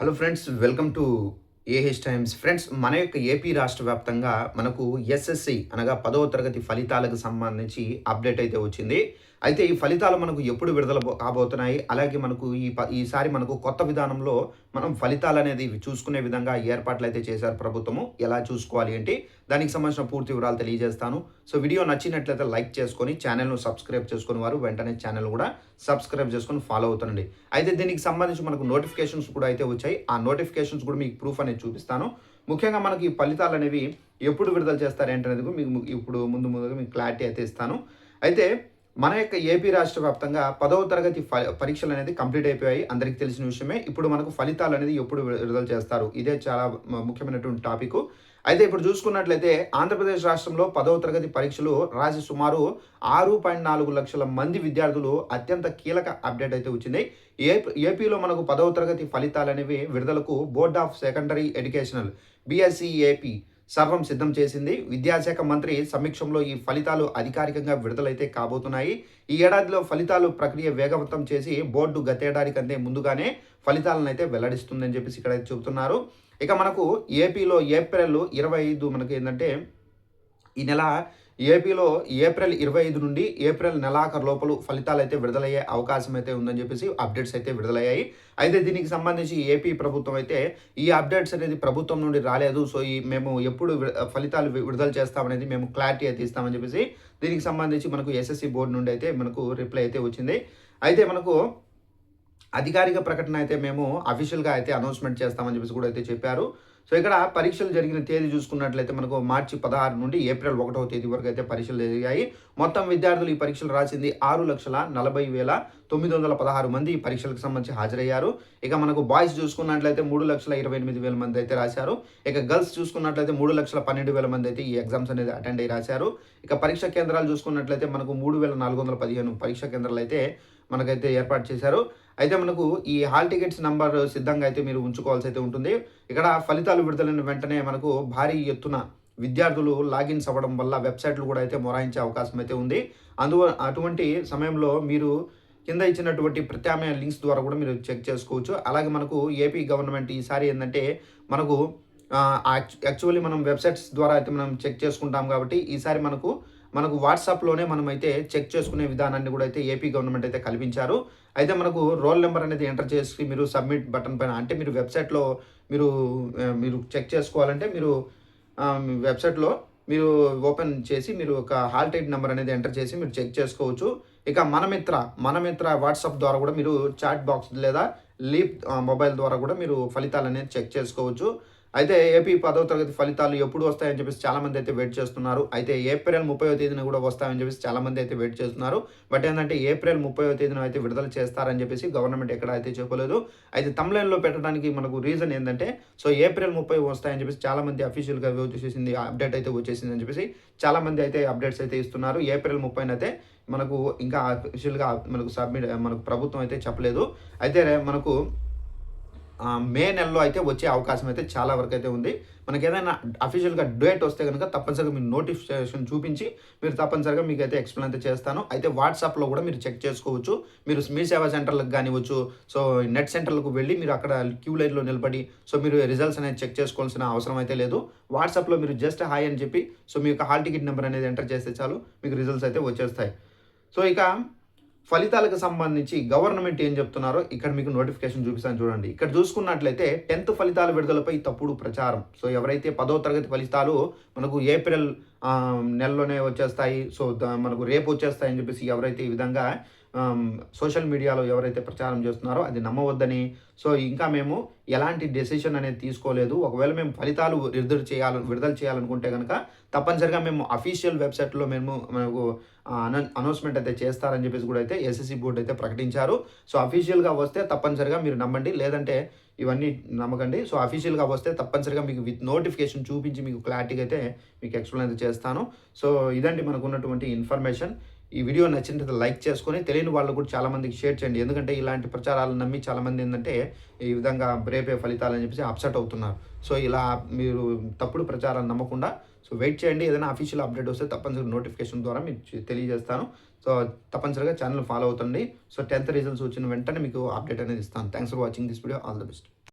Hello friends, welcome to AH times. Friends, మన యొక్క AP రాష్ట్ర వ్యాప్తంగా మనకు ఎస్ఎస్సి అనగా 10వ తరగతి ఫలితాలకు సంబంధించి అప్డేట్ అయితే వచ్చింది. అయితే ఈ ఫలితాలు మనకు ఎప్పుడు విడుదల కాబోతున్నాయి? అలాగే మనకు ఈసారి మనకు కొత్త విధానంలో మనం ఫలితాలనేది చూసుకునే విధంగా ఏర్పాట్లయితే చేశారు ప్రభుత్వము. ఎలా చూసుకోవాలి ఏంటి? దానికి సంబంధించిన పూర్తి వివరాలు తెలియజేస్తాను. సో వీడియో నచ్చినట్లయితే లైక్ చేసుకొని ఛానల్‌ను సబ్స్క్రైబ్ చేసుకునే వారు వెంటనే ఛానల్ కూడా సబ్స్క్రైబ్ చేసుకొని ఫాలో అవుతుండండి. అయితే దీనికి సంబంధించి మనకు నోటిఫికేషన్స్ కూడా అయితే వచ్చాయి. ఆ నోటిఫికేషన్స్ కూడా మీకు ప్రూఫ్ అనేది చూపిస్తాను. ముఖ్యంగా మనకి ఈ ఫలితాలనేవి ఎప్పుడు విడుదల చేస్తారు ఏంటనేది మీకు ఇప్పుడు ముందుగా మీకు క్లారిటీ అయితే ఇస్తాను. అయితే మన యొక్క ఏపీ రాష్ట్ర వ్యాప్తంగా 10వ తరగతి పరీక్షలు అనేది కంప్లీట్ అయిపోయాయి. అందరికీ తెలిసిన విషయమే. ఇప్పుడు మనకు ఫలితాలు అనేది ఎప్పుడు విడుదల చేస్తారు? ఇదే చాలా ముఖ్యమైనటువంటి టాపిక్. అయితే ఇప్పుడు చూసుకున్నట్లయితే ఆంధ్రప్రదేశ్ రాష్ట్రంలో 10వ తరగతి పరీక్షలు రాసి సుమారు 6.4 లక్షల మంది విద్యార్థులు అత్యంత కీలక అప్డేట్ అయితే వచ్చింది. ఏపీలో మనకు 10వ తరగతి ఫలితాలు అనేవి విడుదలకు board of secondary educational BSc AP సర్వం సిద్ధం చేసింది. విద్యాశాఖ మంత్రి సమీక్షంలో ఈ ఫలితాలు అధికారికంగా విడుదలైతే కాబోతున్నాయి. ఈ ఏడాదిలో ఫలితాలు ప్రక్రియ వేగవంతం చేసి బోర్డు గతేడాది కంటే ముందుగానే ఫలితాలను అయితే వెల్లడిస్తుందని చెప్పేసి ఇక్కడైతే చెబుతున్నారు. ఇక మనకు ఏపీలో ఏప్రిల్ 25 మనకి ఏంటంటే ఈ నెల ఏపీలో ఏప్రిల్ 25 నుండి ఏప్రిల్ నెలాఖరు లోపల ఫలితాలు అయితే విడుదలయ్యే అవకాశం అయితే ఉందని చెప్పేసి అప్డేట్స్ అయితే విడుదలయ్యాయి. అయితే దీనికి సంబంధించి ఏపీ ప్రభుత్వం అయితే ఈ అప్డేట్స్ అనేది ప్రభుత్వం నుండి రాలేదు. సో మేము ఎప్పుడు ఫలితాలు విడుదల చేస్తామనేది మేము క్లారిటీ అయితే ఇస్తామని చెప్పేసి దీనికి సంబంధించి మనకు ఎస్ఎస్సి బోర్డు నుండి అయితే మనకు రిప్లై అయితే వచ్చింది. అయితే మనకు అధికారిక ప్రకటన అయితే మేము అఫీషియల్‌గా అయితే అనౌన్స్‌మెంట్ చేస్తామని చెప్పేసి కూడా అయితే చెప్పారు. సో ఇక్కడ పరీక్షలు జరిగిన తేదీ చూసుకున్నట్లయితే మనకు మార్చి 16 నుండి ఏప్రిల్ 1వ తేదీ వరకు అయితే పరీక్షలు జరిగాయి. మొత్తం విద్యార్థులు ఈ పరీక్షలు రాసింది 6,40,916 మంది ఈ పరీక్షలకు సంబంధించి హాజరయ్యారు. ఇక మనకు బాయ్స్ చూసుకున్నట్లయితే 3,28,000 మంది అయితే రాశారు. ఇక గర్ల్స్ చూసుకున్నట్లయితే 3,12,000 మంది అయితే ఈ ఎగ్జామ్స్ అనేది అటెండ్ అయ్యి రాశారు. ఇక పరీక్షా కేంద్రాలు చూసుకున్నట్లయితే మనకు 3,415 పరీక్షా కేంద్రాలు అయితే మనకైతే ఏర్పాటు చేశారు. అయితే మనకు ఈ హాల్ టికెట్స్ నంబర్ సిద్ధంగా అయితే మీరు ఉంచుకోవాల్సి అయితే ఉంటుంది. ఇక్కడ ఫలితాలు విడుదలైన వెంటనే మనకు భారీ ఎత్తున విద్యార్థులు లాగిన్స్ అవ్వడం వల్ల వెబ్‌సైట్‌లు కూడా అయితే మొరాయించే అవకాశం అయితే ఉంది. అటువంటి సమయంలో మీరు కింద ఇచ్చినటువంటి ప్రత్యామ్నాయ లింక్స్ ద్వారా కూడా మీరు చెక్ చేసుకోవచ్చు. అలాగే మనకు ఏపీ గవర్నమెంట్ ఈసారి ఏందంటే మనకు యాక్చువల్లీ మనం వెబ్‌సైట్స్ ద్వారా అయితే మనం చెక్ చేసుకుంటాం కాబట్టి ఈసారి మనకు వాట్సాప్‌లోనే మనమైతే చెక్ చేసుకునే విధానాన్ని కూడా అయితే ఏపీ గవర్నమెంట్ అయితే కల్పించారు. అయితే మనకు రోల్ నెంబర్ అనేది ఎంటర్ చేసి మీరు సబ్మిట్ బటన్ పైన అంటే మీరు వెబ్‌సైట్‌లో మీరు చెక్ చేసుకోవాలంటే మీరు వెబ్‌సైట్‌లో మీరు ఓపెన్ చేసి మీరు ఒక హాల్ టికెట్ నెంబర్ అనేది ఎంటర్ చేసి మీరు చెక్ చేసుకోవచ్చు. ఇక మనమిత్ర వాట్సాప్ ద్వారా కూడా మీరు చాట్ బాక్స్ లేదా లీప్ మొబైల్ ద్వారా కూడా మీరు ఫలితాలనేది చెక్ చేసుకోవచ్చు. అయితే ఏపీ 10వ తరగతి ఫలితాలు ఎప్పుడు వస్తాయని చెప్పేసి చాలామంది అయితే వెయిట్ చేస్తున్నారు. అయితే ఏప్రిల్ 30వ తేదీన కూడా వస్తాయని చెప్పేసి చాలామంది అయితే వెయిట్ చేస్తున్నారు. బట్ ఏంటంటే ఏప్రిల్ 30వ తేదీన అయితే విడుదల చేస్తారని చెప్పేసి గవర్నమెంట్ ఎక్కడ అయితే చెప్పలేదు. అయితే థంబ్‌నెయిల్‌లో పెట్టడానికి మనకు రీజన్ ఏంటంటే సో ఏప్రిల్ 30 వస్తాయని చెప్పేసి చాలామంది అఫీషియల్‌గా వచ్చేసింది అప్డేట్ అయితే వచ్చేసిందని చెప్పేసి చాలామంది అయితే అప్డేట్స్ అయితే ఇస్తున్నారు. ఏప్రిల్ 30న అయితే మనకు ఇంకా అఫీషియల్‌గా మనకు ప్రభుత్వం అయితే చెప్పలేదు. అయితే మనకు మే నెలలో అయితే వచ్చే అవకాశం అయితే చాలా వరకు అయితే ఉంది. మనకేదైనా అఫీషియల్‌గా డేట్ వస్తే గనుక తప్పనిసరిగా మీరు నోటిఫికేషన్ చూపించి మీరు తప్పనిసరిగా మీకైతే ఎక్స్‌ప్లెయిన్ అయితే చేస్తాను. అయితే వాట్సాప్‌లో కూడా మీరు చెక్ చేసుకోవచ్చు. మీరు మీ సేవా సెంటర్‌లకు గానివ్వచ్చు, సో నెట్ సెంటర్‌లకు వెళ్లి మీరు అక్కడ క్యూ లైన్‌లో నిలబడి సో మీరు రిజల్ట్స్ అనేది చెక్ చేసుకోవాల్సిన అవసరం అయితే లేదు. వాట్సాప్‌లో మీరు జస్ట్ హాయ్ అని చెప్పి సో మీ యొక్క హాల్ టికెట్ నెంబర్ అనేది ఎంటర్ చేస్తే చాలు మీకు రిజల్ట్స్ అయితే వచ్చేస్తాయి. సో ఇక ఫలితాలకు సంబంధించి గవర్నమెంట్ ఏం చెప్తున్నారో ఇక్కడ మీకు నోటిఫికేషన్ చూపిస్తాను చూడండి. ఇక్కడ చూసుకున్నట్లయితే 10th ఫలితాల విడుదలపై తప్పుడు ప్రచారం. సో ఎవరైతే 10వ తరగతి ఫలితాలు మనకు ఏప్రిల్ నెలలోనే వచ్చేస్తాయి. సో మనకు రేపు వచ్చేస్తాయని చెప్పేసి ఎవరైతే ఈ విధంగా సోషల్ మీడియాలో ఎవరైతే ప్రచారం చేస్తున్నారో అది నమ్మవద్దని, సో ఇంకా మేము ఎలాంటి డెసిషన్ అనేది తీసుకోలేదు. ఒకవేళ మేము ఫలితాలు విడుదల చేయాలనుకుంటే కనుక తప్పనిసరిగా మేము అఫీషియల్ వెబ్‌సైట్‌లో మనకు అనౌన్స్‌మెంట్ అయితే చేస్తారని చెప్పేసి కూడా అయితే ఎస్ఎస్సి బోర్డ్ అయితే ప్రకటించారు. సో అఫీషియల్‌గా వస్తే తప్పనిసరిగా మీరు నమ్మండి. లేదంటే ఇవన్నీ నమ్మకండి. సో అఫీషియల్‌గా వస్తే తప్పనిసరిగా మీకు విత్ నోటిఫికేషన్ చూపించి మీకు క్లారిటీగా అయితే మీకు ఎక్స్‌ప్లెయిన్ అయితే చేస్తాను. సో ఇదండి మనకున్నటువంటి ఇన్ఫర్మేషన్. ఈ వీడియో నచ్చినట్లయితే లైక్ చేసుకొని తెలియని వాళ్ళకు కూడా చాలామందికి షేర్ చేయండి. ఎందుకంటే ఇలాంటి ప్రచారాలను నమ్మి చాలామంది ఏంటంటే ఈ విధంగా రేపే ఫలితాలని చెప్పేసి అప్సెట్ అవుతున్నారు. సో ఇలా మీరు తప్పుడు ప్రచారాలు నమ్మకుండా సో వెయిట్ చేయండి. ఏదైనా అఫీషియల్ అప్డేట్ వస్తే తప్పనిసరిగా నోటిఫికేషన్ ద్వారా మీకు తెలియజేస్తాను. సో తప్పనిసరిగా ఛానల్ ఫాలో అవుతండి. సో 10th రిజల్ట్స్ వచ్చిన వెంటనే మీకు అప్డేట్ అనేది ఇస్తాను. Thanks for watching this video. All the best.